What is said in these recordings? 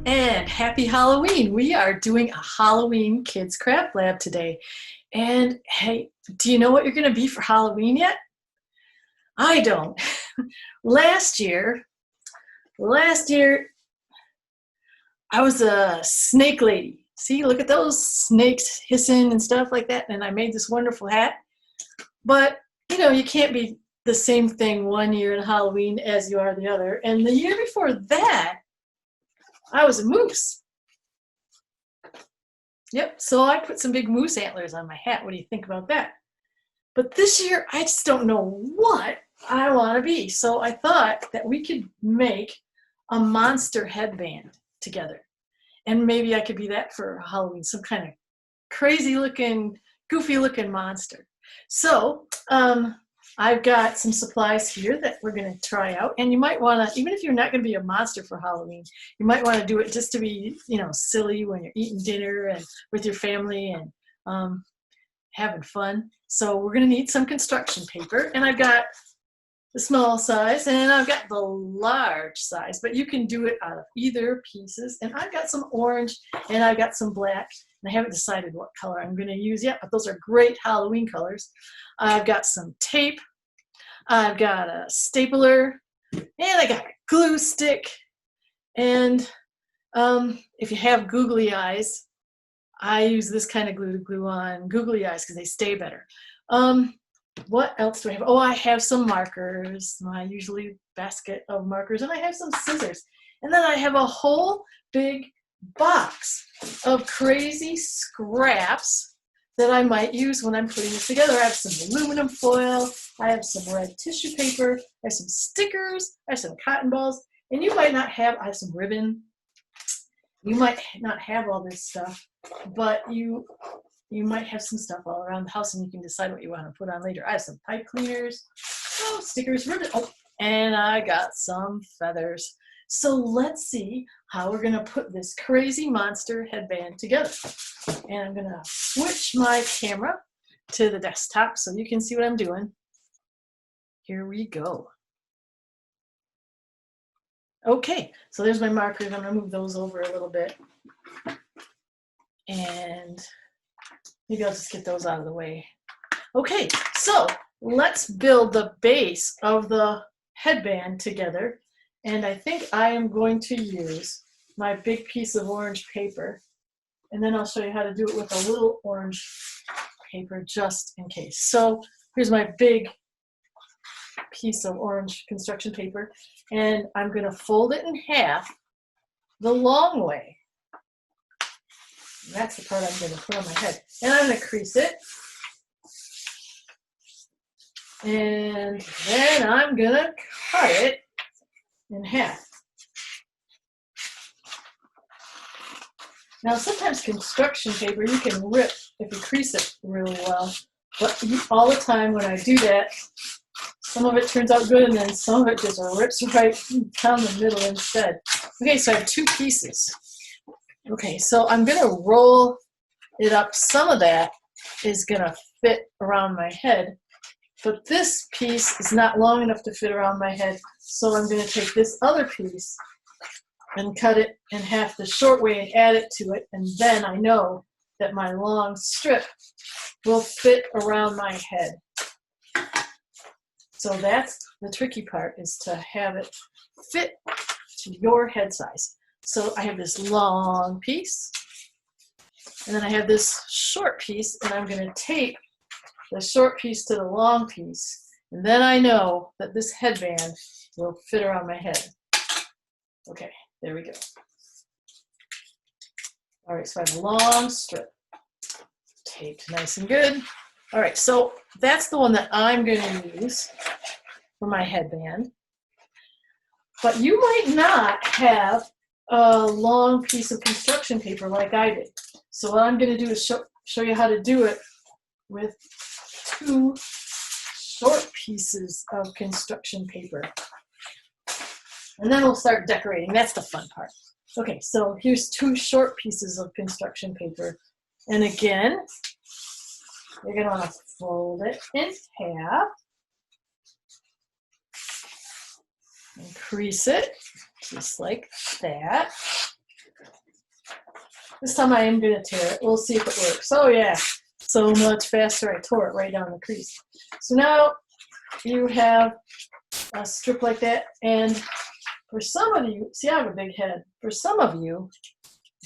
And happy Halloween. We are doing a Halloween Kids Craft Lab today. And hey, do you know what you're going to be for Halloween yet? I don't. last year, last year I was a snake lady. See, look at those snakes hissing and stuff like that. And I made this wonderful hat. But, you can't be the same thing one year in Halloween as you are the other. And the year before that, I was a moose. Yep, so I put some big moose antlers on my hat. What do you think about that? But this year, I just don't know what I want to be. So I thought that we could make a monster headband together. And maybe I could be that for Halloween, some kind of crazy looking, goofy looking monster. So I've got some supplies here that we're going to try out. And you might want to, even if you're not going to be a monster for Halloween, you might want to do it just to be, silly when you're eating dinner and with your family and having fun. So we're going to need some construction paper. And I've got the small size and I've got the large size, but you can do it out of either pieces. And I've got some orange and I've got some black. And I haven't decided what color I'm going to use yet, but those are great Halloween colors. I've got some tape. I've got a stapler, and I got a glue stick. And if you have googly eyes, I use this kind of glue to glue on googly eyes because they stay better. What else do I have? Oh, I have some markers, my usually basket of markers, and I have some scissors. And then I have a whole big box of crazy scraps that I might use when I'm putting this together. I have some aluminum foil, I have some red tissue paper, I have some stickers, I have some cotton balls, and you might not have, I have some ribbon. You might not have all this stuff, but you might have some stuff all around the house and you can decide what you want to put on later. I have some pipe cleaners, stickers, ribbon, and I got some feathers. So let's see how we're going to put this crazy monster headband together. And I'm going to switch my camera to the desktop so you can see what I'm doing. Here we go. Okay, so there's my markers. I'm going to move those over a little bit. And maybe I'll just get those out of the way. Okay, so let's build the base of the headband together. And I think I am going to use my big piece of orange paper. And then I'll show you how to do it with a little orange paper just in case. So here's my big piece of orange construction paper. And I'm going to fold it in half the long way. And that's the part I'm going to put on my head. And I'm going to crease it. And then I'm going to cut it in half. Now sometimes construction paper you can rip if you crease it really well, but all the time when I do that, some of it turns out good and then some of it just rips right down the middle instead. Okay, so I have two pieces. Okay, so I'm going to roll it up. Some of that is going to fit around my head, but this piece is not long enough to fit around my head, so I'm going to take this other piece and cut it in half the short way and add it to it, and then I know that my long strip will fit around my head. So that's the tricky part, is to have it fit to your head size. So I have this long piece, and then I have this short piece, and I'm going to tape the short piece to the long piece, and then I know that this headband will fit around my head. Okay, there we go. All right, so I have a long strip taped nice and good. All right, so that's the one that I'm going to use for my headband. But you might not have a long piece of construction paper like I did. So what I'm going to do is show you how to do it with two short pieces of construction paper. And then we'll start decorating. That's the fun part. Okay, so here's two short pieces of construction paper. And again, you're going to want to fold it in half and crease it just like that. This time I am going to tear it. We'll see if it works. Oh yeah, so much faster. I tore it right down the crease. So now you have a strip like that, and for some of you, see, I have a big head. For some of you,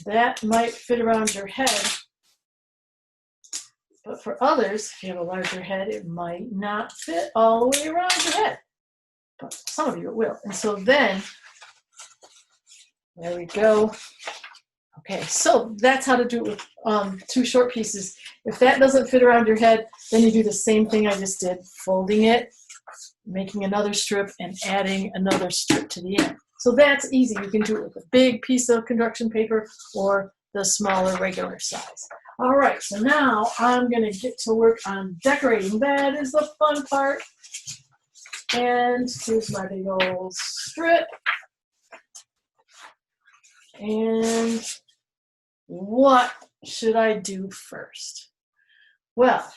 that might fit around your head, but for others, if you have a larger head, it might not fit all the way around your head. But some of you it will. And so then, there we go. Okay, so that's how to do it with 2 short pieces. If that doesn't fit around your head, then you do the same thing I just did, folding it, making another strip, and adding another strip to the end. So that's easy. You can do it with a big piece of construction paper or the smaller regular size. All right, so now I'm going to get to work on decorating. That is the fun part. And here's my big old strip. And what should I do first? Well,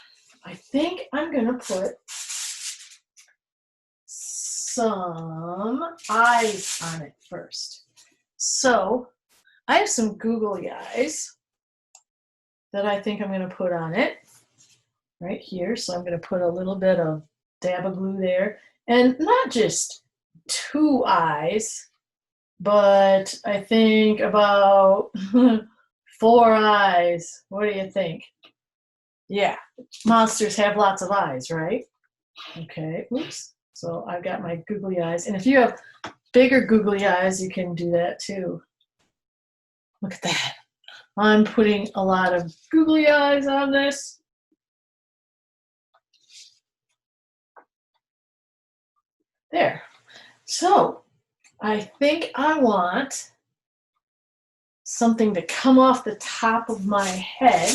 I think I'm going to put some eyes on it first. So I have some googly eyes that I think I'm going to put on it right here. So I'm going to put a little bit of dab of glue there, and not just 2 eyes, but I think about 4 eyes. What do you think? Yeah, monsters have lots of eyes, right? Okay, oops. So I've got my googly eyes. And if you have bigger googly eyes, you can do that too. Look at that. I'm putting a lot of googly eyes on this. There. So I think I want something to come off the top of my head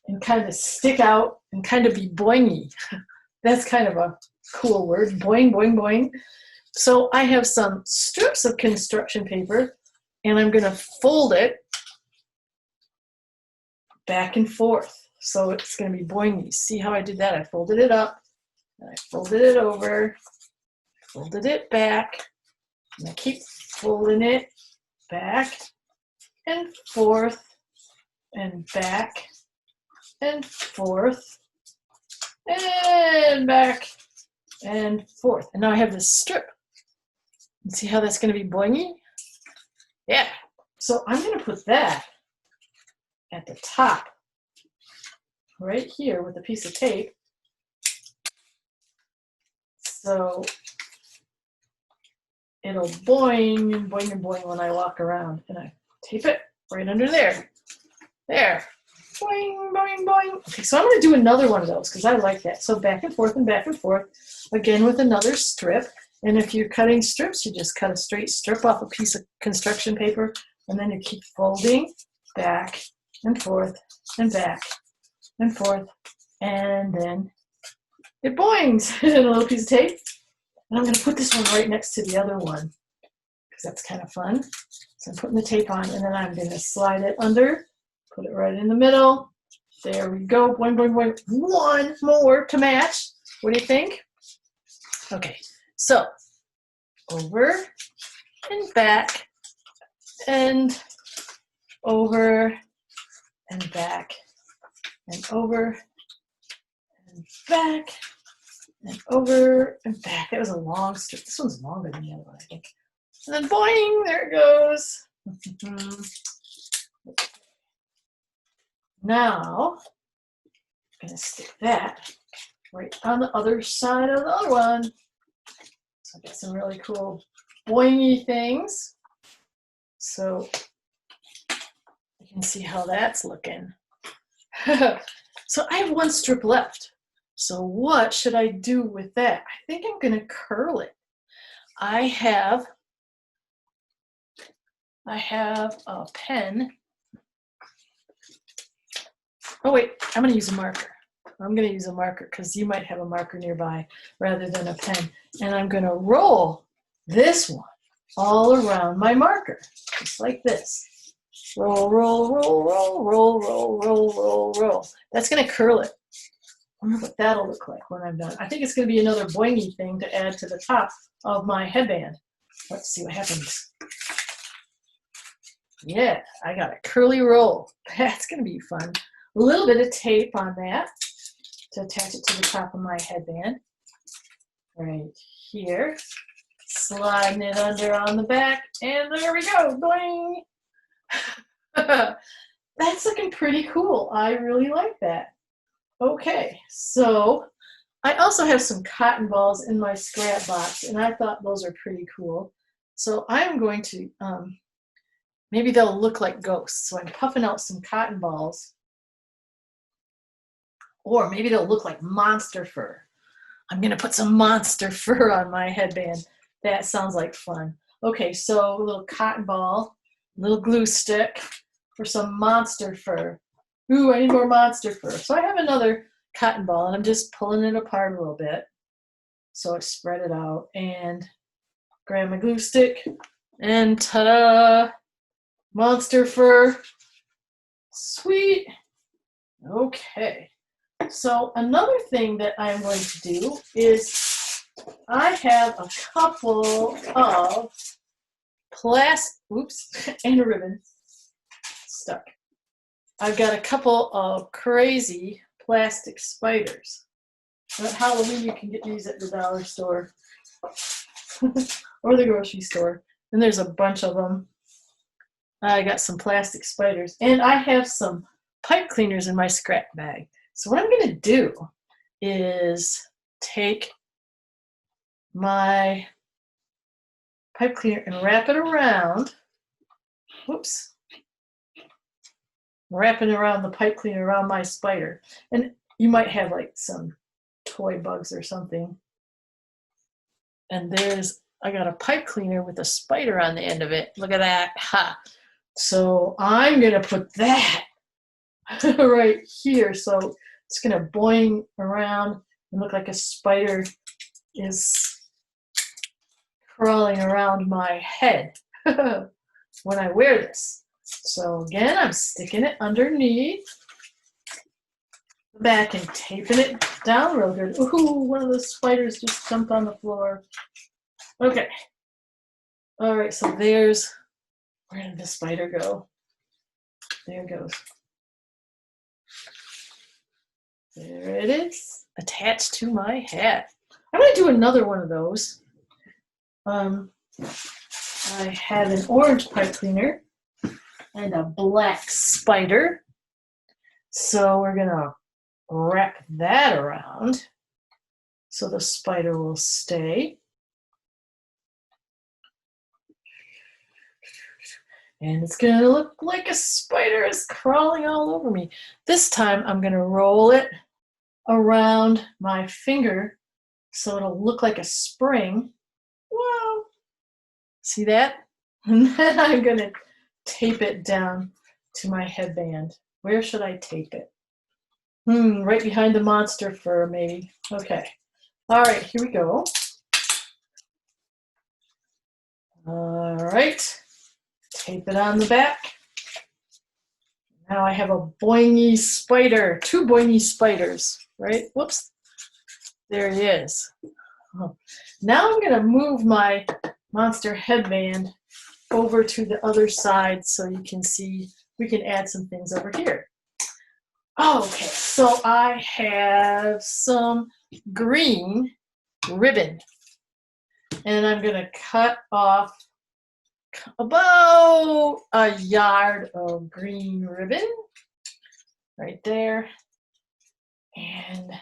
and kind of stick out and kind of be boingy. That's kind of a cool word, boing, boing, boing. So I have some strips of construction paper, and I'm going to fold it back and forth. So it's going to be boingy. See how I did that? I folded it up, and I folded it over, folded it back, and I keep folding it back and forth and back and forth and back and forth. And now I have this strip. And see how that's going to be boingy? Yeah. So I'm going to put that at the top right here with a piece of tape. So it'll boing and boing and boing when I walk around. And I tape it right under there. There. Boing, boing, boing. Okay, so I'm going to do another one of those because I like that. So back and forth, again with another strip. And if you're cutting strips, you just cut a straight strip off a piece of construction paper, and then you keep folding back and forth and back and forth, and then it boings. And a little piece of tape. And I'm going to put this one right next to the other one because that's kind of fun. So I'm putting the tape on, and then I'm going to slide it under, put it right in the middle. There we go. Boing, boing, boing. One more to match. What do you think? Okay, so over and back and over and back and over and back and over and back. That was a long strip. This one's longer than the other one, I think. And then boing, there it goes. Now, I'm going to stick that right on the other side of the other one. So I got some really cool boingy things. So you can see how that's looking. So I have one strip left. So what should I do with that? I think I'm going to curl it. I have a pen. Oh wait, I'm going to use a marker. I'm going to use a marker because you might have a marker nearby rather than a pen. And I'm going to roll this one all around my marker, just like this. Roll, roll, roll, roll, roll, roll, roll, roll, roll. That's going to curl it. I wonder what that'll look like when I'm done. I think it's going to be another boingy thing to add to the top of my headband. Let's see what happens. Yeah, I got a curly roll. That's going to be fun. A little bit of tape on that to attach it to the top of my headband. Right here. Sliding it under on the back, and there we go. Boing! That's looking pretty cool. I really like that. Okay, so I also have some cotton balls in my scrap box, and I thought those are pretty cool. So I'm going to, maybe they'll look like ghosts. So I'm puffing out some cotton balls, or maybe they'll look like monster fur. I'm gonna put some monster fur on my headband. That sounds like fun. Okay, so a little cotton ball, little glue stick for some monster fur. Ooh, I need more monster fur. So I have another cotton ball, and I'm just pulling it apart a little bit. So I spread it out and grab my glue stick, and ta-da! Monster fur. Sweet. Okay. So another thing that I'm going to do is I have a couple of and a ribbon stuck. I've got a couple of crazy plastic spiders. At Halloween, you can get these at the dollar store or the grocery store. And there's a bunch of them. I got some plastic spiders. And I have some pipe cleaners in my scrap bag. So what I'm going to do is take my pipe cleaner and wrap it around. Whoops. Wrapping around the pipe cleaner around my spider. And you might have like some toy bugs or something. And I got a pipe cleaner with a spider on the end of it. Look at that. Ha. So I'm going to put that right here. So it's going to boing around and look like a spider is crawling around my head when I wear this. So again, I'm sticking it underneath the back and taping it down real good. Ooh, one of the spiders just jumped on the floor. Okay. All right, so where did the spider go? There it goes. There it is, attached to my hat. I'm going to do another one of those. I have an orange pipe cleaner and a black spider. So we're going to wrap that around so the spider will stay. And it's going to look like a spider is crawling all over me. This time I'm going to roll it around my finger so it'll look like a spring. Whoa! See that? And then I'm going to tape it down to my headband. Where should I tape it? Right behind the monster fur, maybe. Okay. All right, here we go. All right. Tape it on the back. Now I have a boingy spider, 2 boingy spiders, right? Whoops. There he is. Now I'm going to move my monster headband over to the other side so you can see, we can add some things over here. Okay, so I have some green ribbon, and I'm going to cut off about a yard of green ribbon right there, and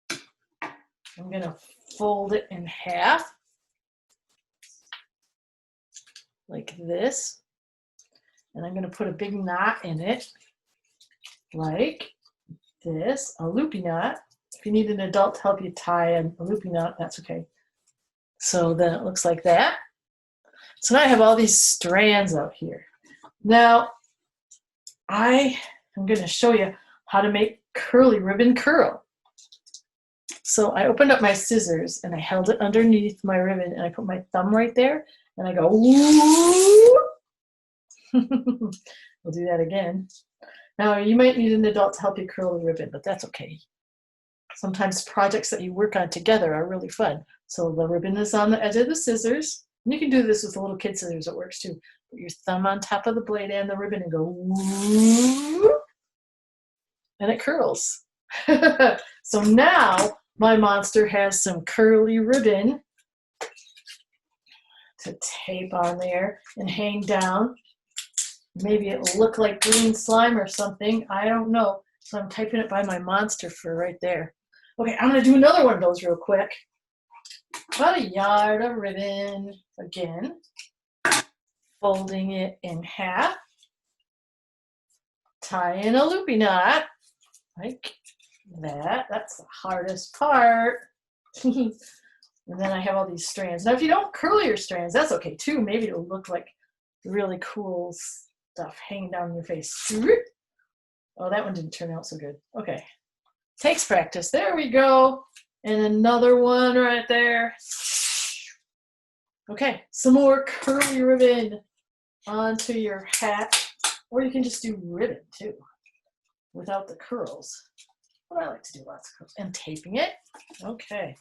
I'm going to fold it in half like this, and I'm going to put a big knot in it like this, a loopy knot. If you need an adult to help you tie a loopy knot, that's okay. So then it looks like that. So now I have all these strands out here. Now I am going to show you how to make curly ribbon curl. So I opened up my scissors and I held it underneath my ribbon and I put my thumb right there and I go, woo! We'll do that again. Now you might need an adult to help you curl the ribbon, but that's okay. Sometimes projects that you work on together are really fun. So the ribbon is on the edge of the scissors. And you can do this with the little kid scissors, it works too. Put your thumb on top of the blade and the ribbon and go whoop, and it curls. So now my monster has some curly ribbon to tape on there and hang down. Maybe it will look like green slime or something. I don't know. So I'm typing it by my monster fur right there. Okay, I'm going to do another one of those real quick. About a yard of ribbon again. Folding it in half. Tie in a loopy knot like that. That's the hardest part. And then I have all these strands. Now if you don't curl your strands, that's okay too. Maybe it'll look like really cool stuff hanging down your face. Oh, that one didn't turn out so good. Okay. Takes practice. There we go. And another one right there. Okay, some more curly ribbon onto your hat. Or you can just do ribbon too, without the curls. But I like to do lots of curls. And taping it. Okay.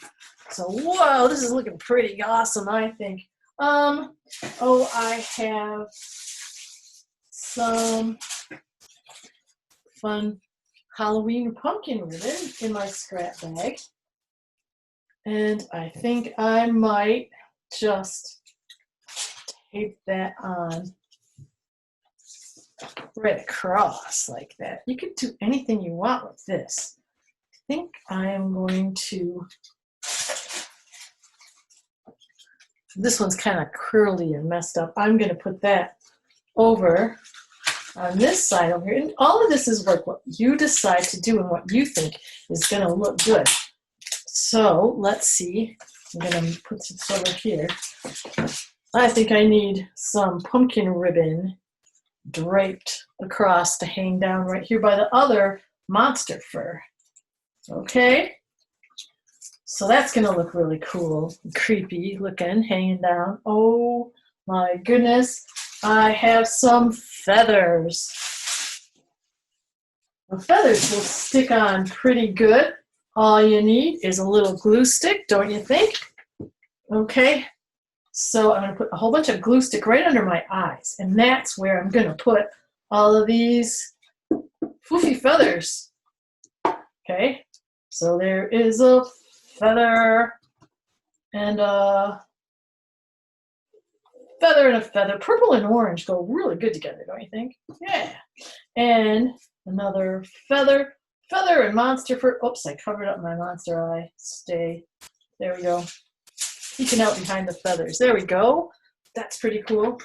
So, whoa, this is looking pretty awesome, I think. Oh, I have some fun Halloween pumpkin ribbon in my scrap bag. And I think I might just tape that on right across like that. You can do anything you want with this. I think I am going to, this one's kind of curly and messed up. I'm going to put that over on this side over here. And all of this is like what you decide to do and what you think is going to look good. So let's see. I'm going to put this over here. I think I need some pumpkin ribbon draped across to hang down right here by the other monster fur. Okay. So that's going to look really cool, creepy looking, hanging down. Oh my goodness. I have some feathers. The feathers will stick on pretty good. All you need is a little glue stick, don't you think? Okay, so I'm going to put a whole bunch of glue stick right under my eyes, and that's where I'm going to put all of these foofy feathers. Okay, so there is a feather and a feather and a feather. Purple and orange go really good together, don't you think? Yeah. And another feather. Feather and monster fur. Oops, I covered up my monster eye. Stay. There we go. Peeking out behind the feathers. There we go. That's pretty cool.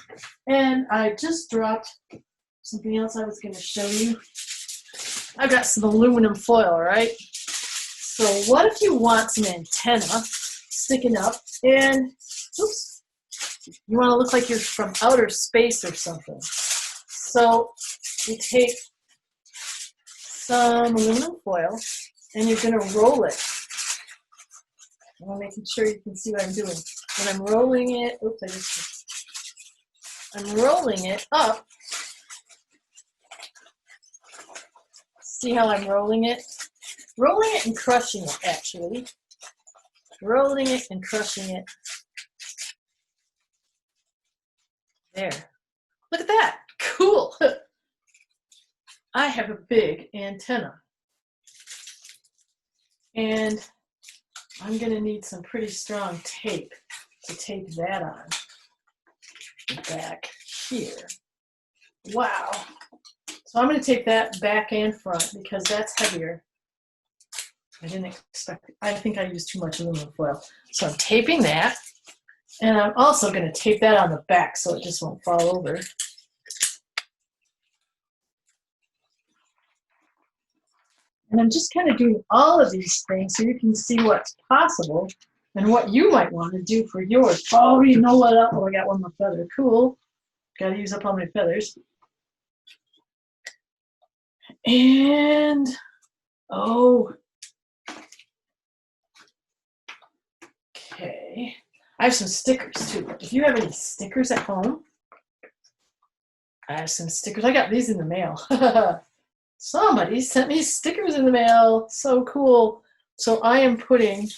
And I just dropped something else I was going to show you. I've got some aluminum foil, right? So what if you want some antenna sticking up and, oops, you want to look like you're from outer space or something. So you take some aluminum foil and you're going to roll it. I'm making sure you can see what I'm doing. And I'm rolling it, oops, I'm rolling it up. See how I'm rolling it? Rolling it and crushing it, actually. Rolling it and crushing it. There. Look at that. Cool. I have a big antenna. And I'm going to need some pretty strong tape to tape that on back here. Wow. So I'm going to tape that back and front because that's heavier. I didn't expect it. I think I used too much aluminum foil. So I'm taping that. And I'm also going to tape that on the back so it just won't fall over. And I'm just kind of doing all of these things so you can see what's possible and what you might want to do for yours. Oh, you know what else? Oh, I got one more feather. Cool. Got to use up all my feathers. And, oh. Okay. I have some stickers too. If you have any stickers at home, I have some stickers. I got these in the mail. Somebody sent me stickers in the mail. So cool. So I am putting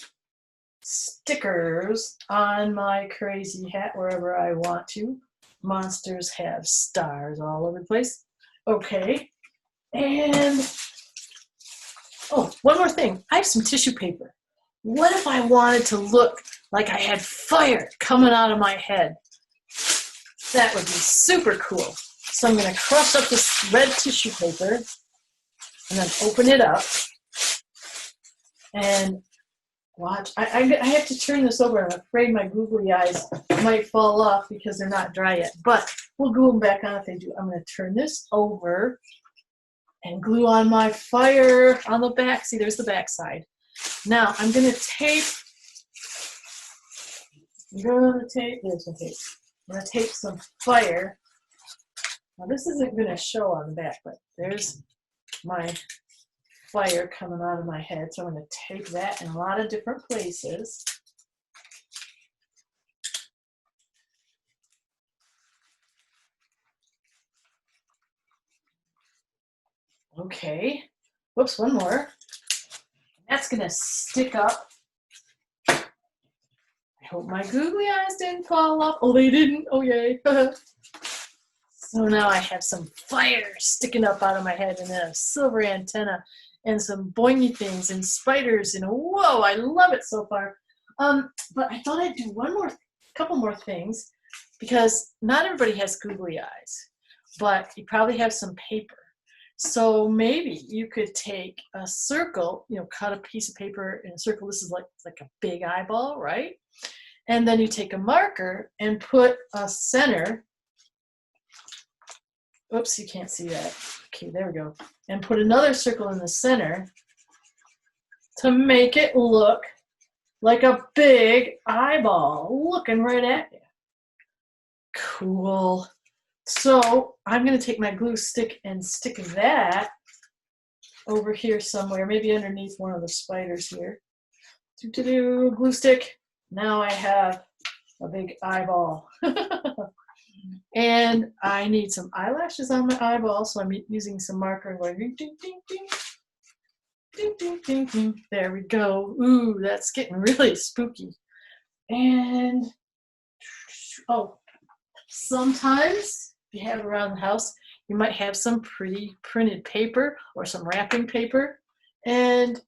stickers on my crazy hat wherever I want to. Monsters have stars all over the place. Okay, and oh, one more thing. I have some tissue paper. What if I wanted to look like I had fire coming out of my head? That would be super cool. So I'm going to crush up this red tissue paper and then open it up and watch. I have to turn this over. I'm afraid my googly eyes might fall off because they're not dry yet, but we'll glue them back on if they do. I'm going to turn this over and glue on my fire on the back. See, there's the back side. Now I'm going to tape. There's my tape. I'm going to tape some fire. Now this isn't going to show on the back, but there's my fire coming out of my head. So I'm going to tape that in a lot of different places. Okay. Whoops, one more. That's going to stick up. I hope my googly eyes didn't fall off. Oh, they didn't. Oh, yay. So now I have some fire sticking up out of my head and then a silver antenna and some boingy things and spiders and whoa, I love it so far. But I thought I'd do couple more things because not everybody has googly eyes, but you probably have some paper. So maybe you could take a circle, cut a piece of paper in a circle. This is like a big eyeball, right? And then you take a marker and put a center. Oops, you can't see that. Okay, there we go. And put another circle in the center to make it look like a big eyeball looking right at you. Cool. So I'm going to take my glue stick and stick that over here somewhere, maybe underneath one of the spiders here. Glue stick. Now I have a big eyeball. And I need some eyelashes on my eyeball, so I'm using some marker and going ding, ding, ding, ding. Ding, ding, ding, ding. There we go. Ooh, that's getting really spooky. And, oh, sometimes if you have it around the house, you might have some pretty printed paper or some wrapping paper, and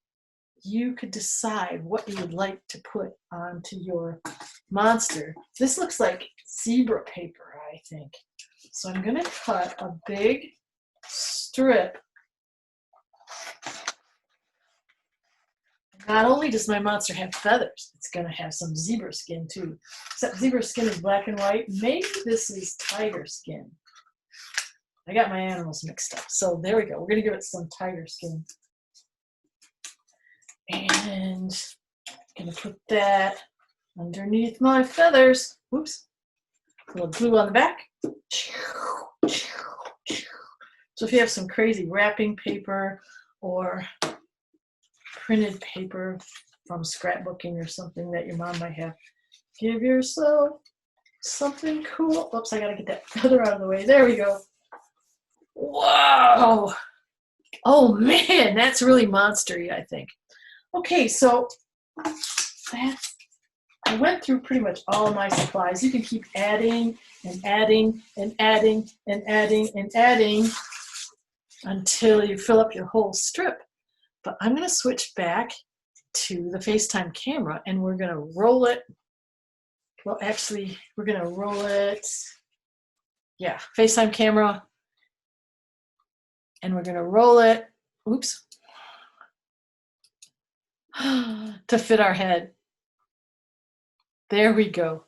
you could decide what you would like to put onto your monster. This looks like zebra paper, I think. So I'm going to cut a big strip. Not only does my monster have feathers, it's going to have some zebra skin too. Except zebra skin is black and white. Maybe this is tiger skin. I got my animals mixed up. So there we go. We're going to give it some tiger skin. And I'm going to put that underneath my feathers. Whoops. A little glue on the back. So if you have some crazy wrapping paper or printed paper from scrapbooking or something that your mom might have, give yourself something cool. Oops, I got to get that feather out of the way. There we go. Whoa. Oh man, that's really monstery, I think. Okay, so I went through pretty much all of my supplies. You can keep adding and adding and adding and adding and adding until you fill up your whole strip. But I'm going to switch back to the FaceTime camera and we're going to roll it. Well, actually, we're going to roll it. Yeah, FaceTime camera. And we're going to roll it. Oops. To fit our head. There we go.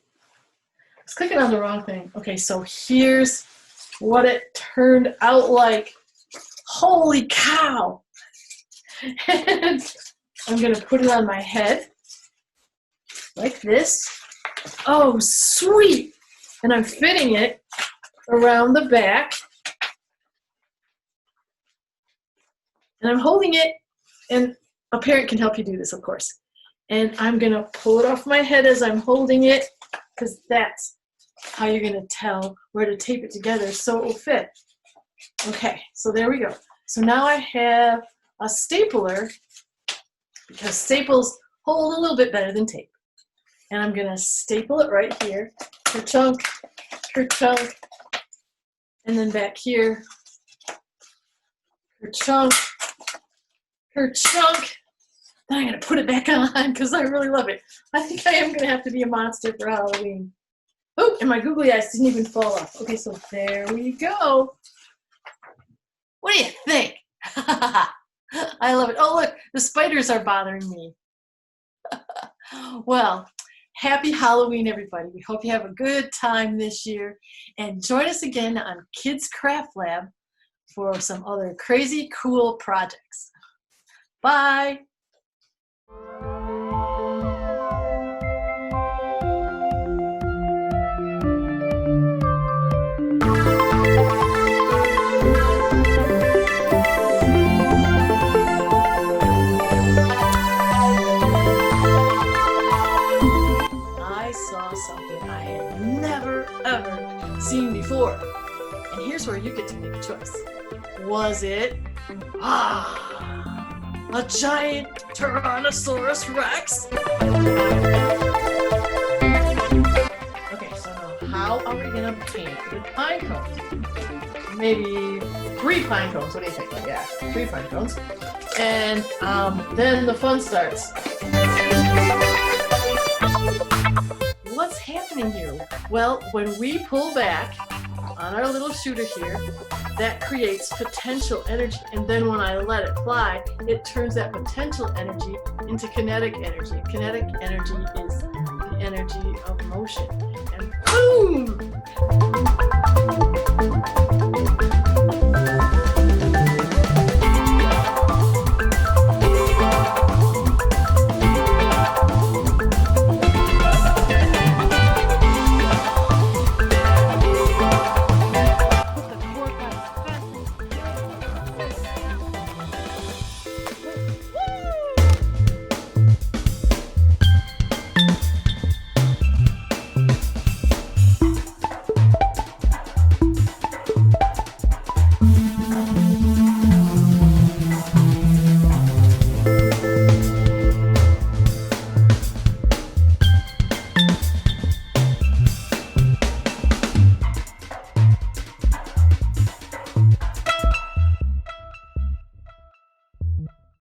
I was clicking on the wrong thing. Okay, so here's what it turned out like. Holy cow! And I'm going to put it on my head like this. Oh, sweet! And I'm fitting it around the back. And I'm holding it, and a parent can help you do this, of course. And I'm going to pull it off my head as I'm holding it, because that's how you're going to tell where to tape it together so it will fit. Okay, so there we go. So now I have a stapler, because staples hold a little bit better than tape. And I'm gonna staple it right here. Kerchunk, kerchunk. And then back here, kerchunk, kerchunk. Then I'm gonna put it back on because I really love it. I think I am gonna have to be a monster for Halloween. Oh, and my googly eyes didn't even fall off. Okay, so there we go. What do you think? I love it. Oh, look, the spiders are bothering me. Well, happy Halloween, everybody. We hope you have a good time this year. And join us again on Kids Craft Lab for some other crazy, cool projects. Bye. I saw something I had never, ever seen before. And here's where you get to make a choice. Was it a giant Tyrannosaurus Rex? Okay, so now how are we going to paint the pine cones? Maybe 3 pine cones. What do you think? Yeah, 3 pine cones. And then the fun starts. What's happening here? Well, when we pull back on our little shooter here, that creates potential energy, and then when I let it fly, it turns that potential energy into kinetic energy. Kinetic energy is the energy of motion, and boom!